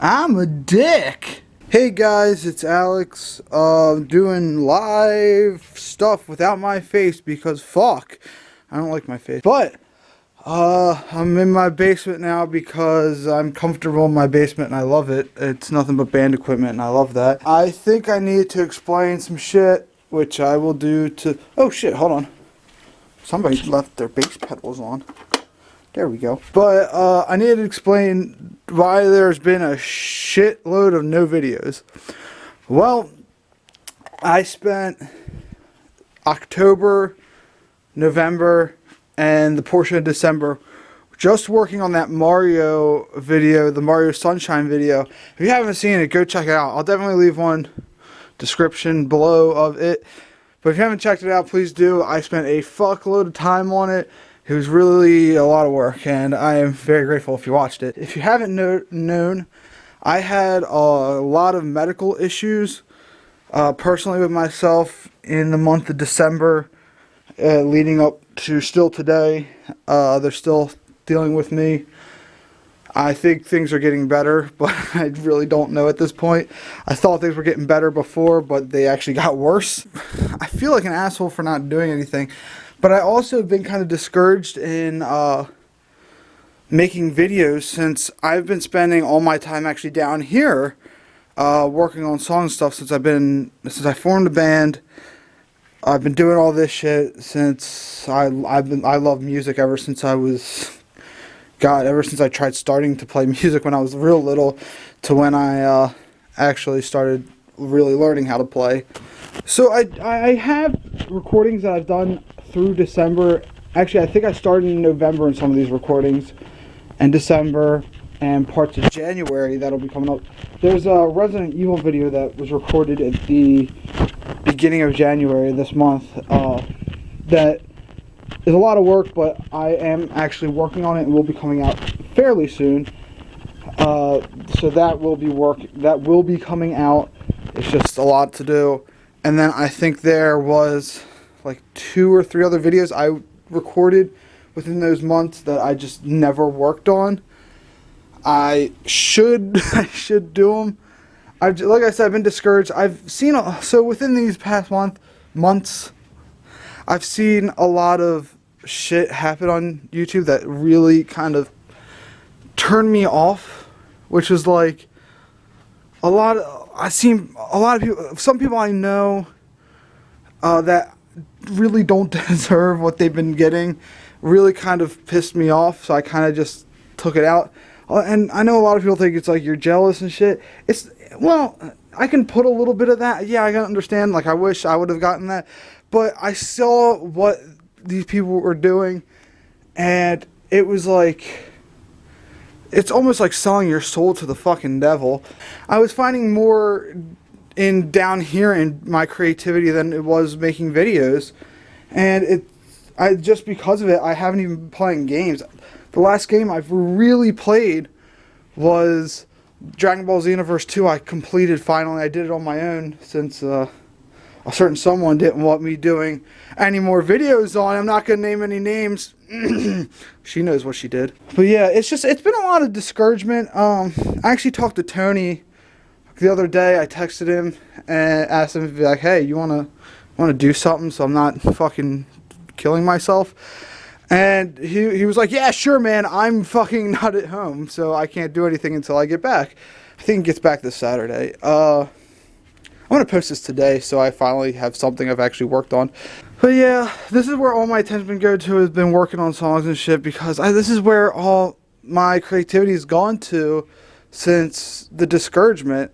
I'm a dick. Hey guys, it's Alex, doing live stuff without my face because fuck, I don't like my face. But, I'm in my basement now because I'm comfortable in my basement and I love it. It's nothing but band equipment and I love that. I think I need to explain some shit, which I will do to, oh shit, hold on. Somebody left their bass pedals on. There we go. But I need to explain why there's been a shitload of no videos. Well, I spent October, November, and the portion of December just working on that Mario video, the Mario Sunshine video. If you haven't seen it, go check it out. I'll definitely leave one description below of it. But if you haven't checked it out, please do. I spent a fuckload of time on it. It was really a lot of work, and I am very grateful if you watched it. If you haven't known, I had a lot of medical issues personally with myself in the month of December, leading up to still today. They're still dealing with me. I think things are getting better, but I really don't know at this point. I thought things were getting better before, but they actually got worse. I feel like an asshole for not doing anything. But I also have been kind of discouraged in making videos since I've been spending all my time actually down here working on song stuff since I formed a band. I've been doing all this shit since I love music ever since ever since I tried starting to play music when I was real little to when I actually started really learning how to play. So I have recordings that I've done through December. Actually, I think I started in November in some of these recordings, and December and parts of January that'll be coming up. There's a Resident Evil video that was recorded at the beginning of January this month that is a lot of work, but I am actually working on it and will be coming out fairly soon. So that will be coming out. It's just a lot to do. And then I think there was like 2 or 3 other videos I recorded within those months that I just never worked on. I should do them. Like I said, I've been discouraged. I've seen so within these past months, I've seen a lot of shit happen on YouTube that really kind of turned me off, which is like I've seen a lot of people, some people I know that really don't deserve what they've been getting, really kind of pissed me off, so I kind of just took it out. And I know a lot of people think it's like you're jealous and shit. Well, I can put a little bit of that. Yeah, I can understand. Like, I wish I would have gotten that. But I saw what these people were doing, and it was like, it's almost like selling your soul to the fucking devil. I was finding more down here in my creativity than it was making videos, and just because of it, I haven't even been playing games. The last game I've really played was Dragon Ball Xenoverse 2. I completed finally. I did it on my own since a certain someone didn't want me doing any more videos on it. I'm not going to name any names. She knows what she did. But yeah, it's been a lot of discouragement. I actually talked to Tony the other day. I texted him and asked him to be like, hey, you want to do something so I'm not fucking killing myself? And he was like, yeah, sure, man. I'm fucking not at home, so I can't do anything until I get back. I think he gets back this Saturday. I'm going to post this today, so I finally have something I've actually worked on. But yeah, this is where all my attention been go to, has been working on songs and shit, because this is where all my creativity has gone to since the discouragement.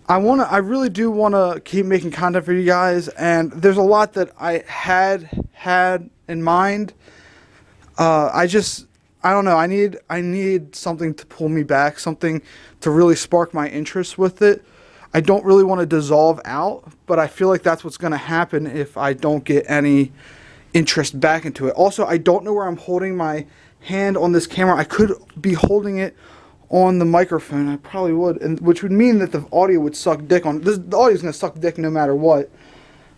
I really do want to keep making content for you guys, and there's a lot that I had in mind. I don't know. I need something to pull me back, something to really spark my interest with it. I don't really want to dissolve out, but I feel like that's what's going to happen if I don't get any interest back into it. Also, I don't know where I'm holding my hand on this camera. I could be holding it on the microphone. I probably would, which would mean that the audio would suck dick on this. The audio's going to suck dick no matter what.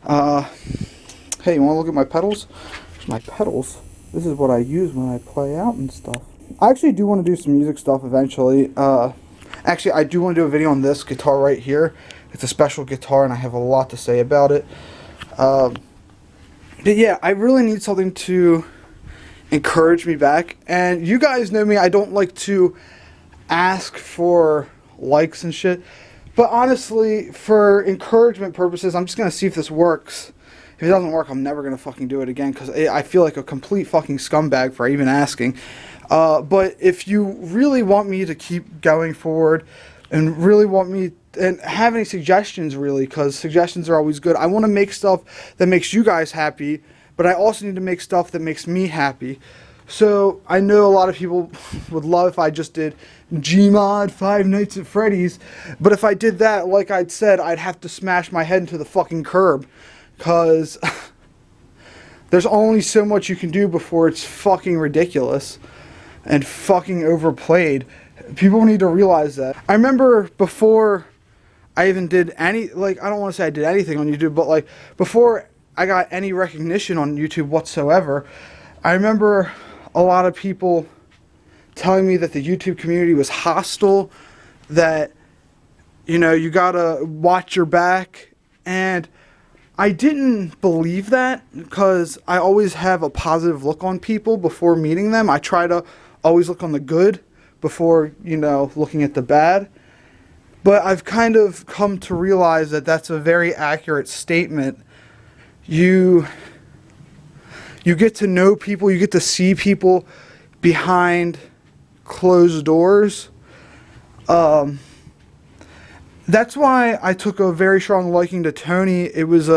Hey, you want to look at my pedals? Here's my pedals. This is what I use when I play out and stuff. I actually do want to do some music stuff eventually. Actually, I do want to do a video on this guitar right here. It's a special guitar, and I have a lot to say about it. But yeah, I really need something to encourage me back. And you guys know me, I don't like to ask for likes and shit. But honestly, for encouragement purposes, I'm just going to see if this works. If it doesn't work, I'm never going to fucking do it again, because I feel like a complete fucking scumbag for even asking. But if you really want me to keep going forward and really want me and have any suggestions, really, because suggestions are always good. I want to make stuff that makes you guys happy, but I also need to make stuff that makes me happy. So I know a lot of people would love if I just did Gmod Five Nights at Freddy's, but if I did that, like I'd said, I'd have to smash my head into the fucking curb, because there's only so much you can do before it's fucking ridiculous and fucking overplayed. People need to realize that. I remember before I even did any, like, I don't want to say I did anything on YouTube, but like before I got any recognition on YouTube whatsoever, I remember a lot of people telling me that the YouTube community was hostile, that, you know, you gotta watch your back, and I didn't believe that, because I always have a positive look on people before meeting them. I try to always look on the good before, you know, looking at the bad. But I've kind of come to realize that that's a very accurate statement. You get to know people, you get to see people behind closed doors. That's why I took a very strong liking to Tony. It was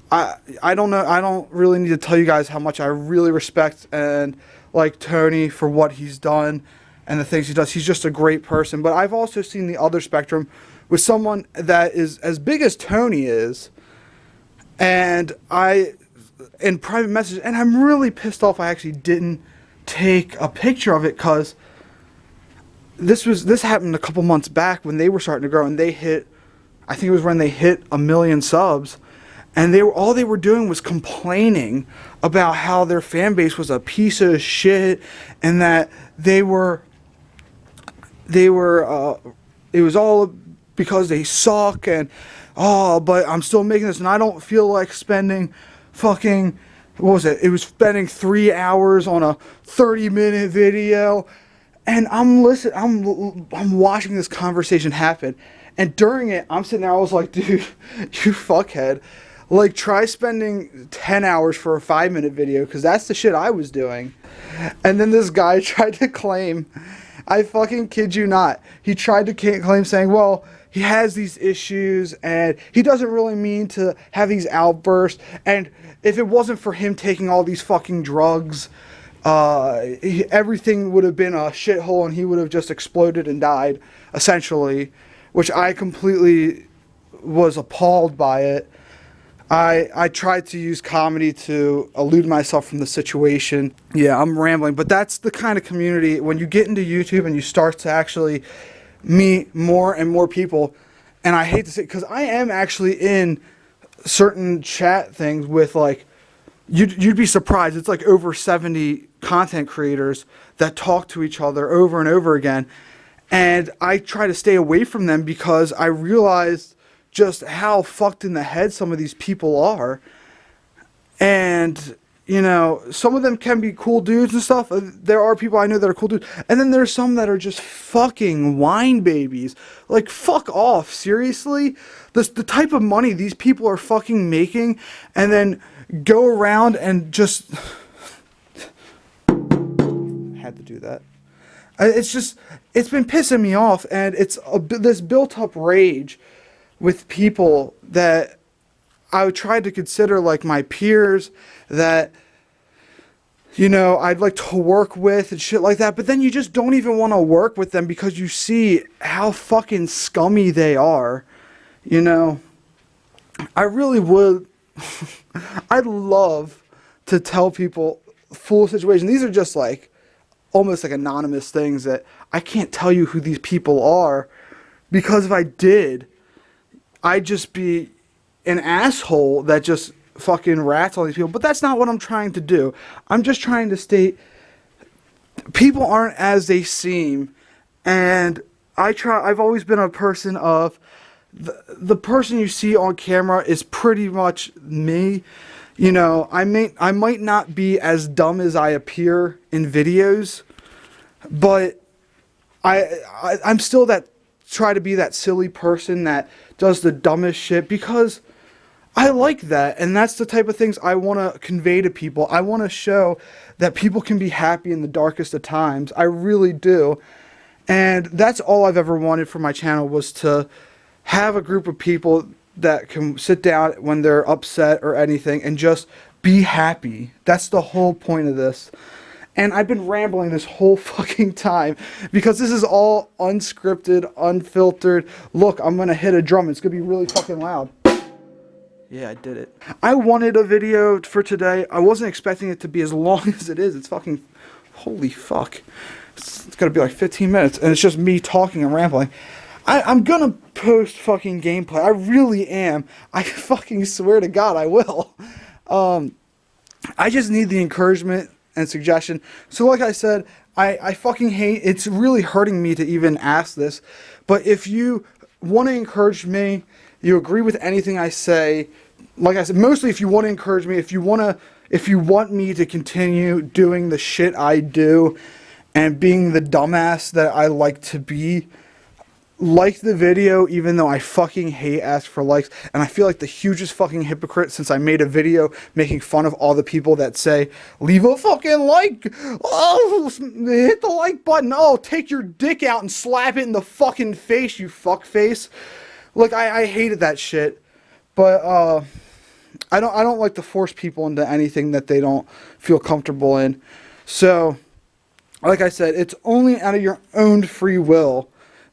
I don't know, I don't really need to tell you guys how much I really respect and like Tony for what he's done and the things he does. He's just a great person. But I've also seen the other spectrum with someone that is as big as Tony is, and in private message, and I'm really pissed off I actually didn't take a picture of it, because this happened a couple months back when they were starting to grow, and they hit, I think it was when they hit 1 million subs, and all they were doing was complaining about how their fan base was a piece of shit, and that it was all because they suck, and but I'm still making this, and I don't feel like spending fucking, what was it? It was spending 3 hours on a 30-minute video, and I'm watching this conversation happen, and during it, I'm sitting there, I was like, dude, you fuckhead. Like, try spending 10 hours for a 5-minute video, because that's the shit I was doing. And then this guy tried to claim, I fucking kid you not, he tried to claim saying, well, he has these issues, and he doesn't really mean to have these outbursts, and if it wasn't for him taking all these fucking drugs, everything would have been a shithole, and he would have just exploded and died, essentially, which I completely was appalled by it. I tried to use comedy to elude myself from the situation. Yeah, I'm rambling, but that's the kind of community, when you get into YouTube and you start to actually meet more and more people, and I hate to say, because I am actually in certain chat things with, like, you'd be surprised, it's like over 70 content creators that talk to each other over and over again, and I try to stay away from them because I realized just how fucked in the head some of these people are. And, you know, some of them can be cool dudes and stuff. There are people I know that are cool dudes. And then there's some that are just fucking whine babies. Like, fuck off. Seriously? The type of money these people are fucking making, and then go around and just... had to do that. It's just, it's been pissing me off, and it's this built-up rage with people that I would try to consider like my peers, that, you know, I'd like to work with and shit like that, but then you just don't even want to work with them because you see how fucking scummy they are, you know. I really would, I'd love to tell people full situation. These are just like, almost like anonymous things that I can't tell you who these people are, because if I did, I'd just be an asshole that just fucking rats on these people. But that's not what I'm trying to do. I'm just trying to state people aren't as they seem, and I've always been a person of the person you see on camera is pretty much me. You know, I might not be as dumb as I appear in videos, but I'm still try to be that silly person that does the dumbest shit because I like that, and that's the type of things I want to convey to people. I want to show that people can be happy in the darkest of times. I really do. And that's all I've ever wanted for my channel, was to have a group of people that can sit down when they're upset or anything and just be happy. That's the whole point of this. And I've been rambling this whole fucking time because this is all unscripted, unfiltered. Look, I'm going to hit a drum. It's going to be really fucking loud. Yeah, I did it. I wanted a video for today. I wasn't expecting it to be as long as it is. It's fucking... Holy fuck. It's going to be like 15 minutes. And it's just me talking and rambling. I'm going to post fucking gameplay. I really am. I fucking swear to God I will. I just need the encouragement and suggestion. So like I said, I fucking hate... It's really hurting me to even ask this. But if you want to encourage me... You agree with anything I say, like I said, mostly if you want to encourage me, if you want me to continue doing the shit I do and being the dumbass that I like to be, like the video even though I fucking hate ask for likes, and I feel like the hugest fucking hypocrite since I made a video making fun of all the people that say, leave a fucking like, oh, hit the like button, oh, take your dick out and slap it in the fucking face, you fuck face. Look, I hated that shit, but I don't like to force people into anything that they don't feel comfortable in. So, like I said, it's only out of your own free will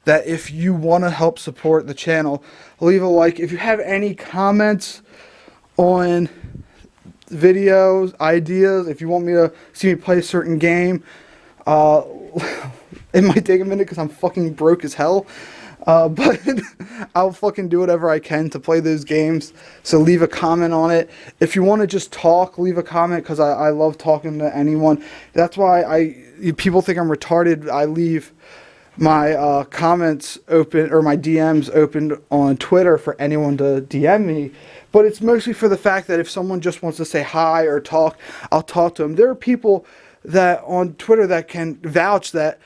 that if you want to help support the channel, leave a like. If you have any comments on videos, ideas, if you want me to see me play a certain game, it might take a minute because I'm fucking broke as hell. But I'll fucking do whatever I can to play those games. So leave a comment on it. If you want to just talk, leave a comment because I love talking to anyone. That's why people think I'm retarded. I leave my comments open, or my DMs open on Twitter for anyone to DM me. But it's mostly for the fact that if someone just wants to say hi or talk, I'll talk to them. There are people that on Twitter that can vouch that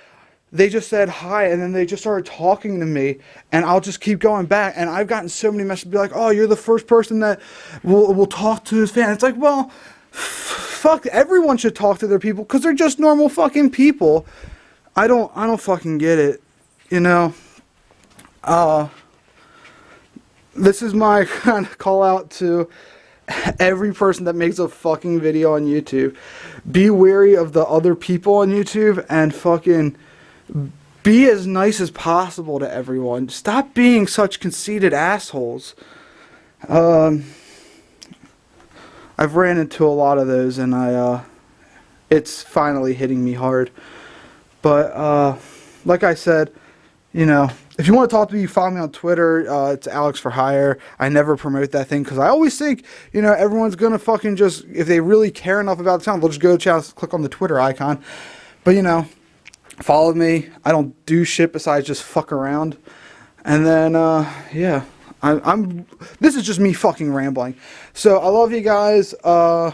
they just said hi and then they just started talking to me and I'll just keep going back. And I've gotten so many messages be like, oh, you're the first person that will talk to his fan. It's like, well, fuck, everyone should talk to their people because they're just normal fucking people. I don't fucking get it, you know. This is my kind of call out to every person that makes a fucking video on YouTube. Be wary of the other people on YouTube and fucking be as nice as possible to everyone. Stop being such conceited assholes. I've ran into a lot of those and it's finally hitting me hard. But like I said, you know, if you want to talk to me, follow me on Twitter. It's Alex for Hire. I never promote that thing because I always think, you know, everyone's going to fucking just, if they really care enough about the channel, they'll just go to the channel, click on the Twitter icon. But, you know, follow me. I don't do shit besides just fuck around. And then, yeah, this is just me fucking rambling. So I love you guys. Don't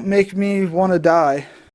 make me want to die.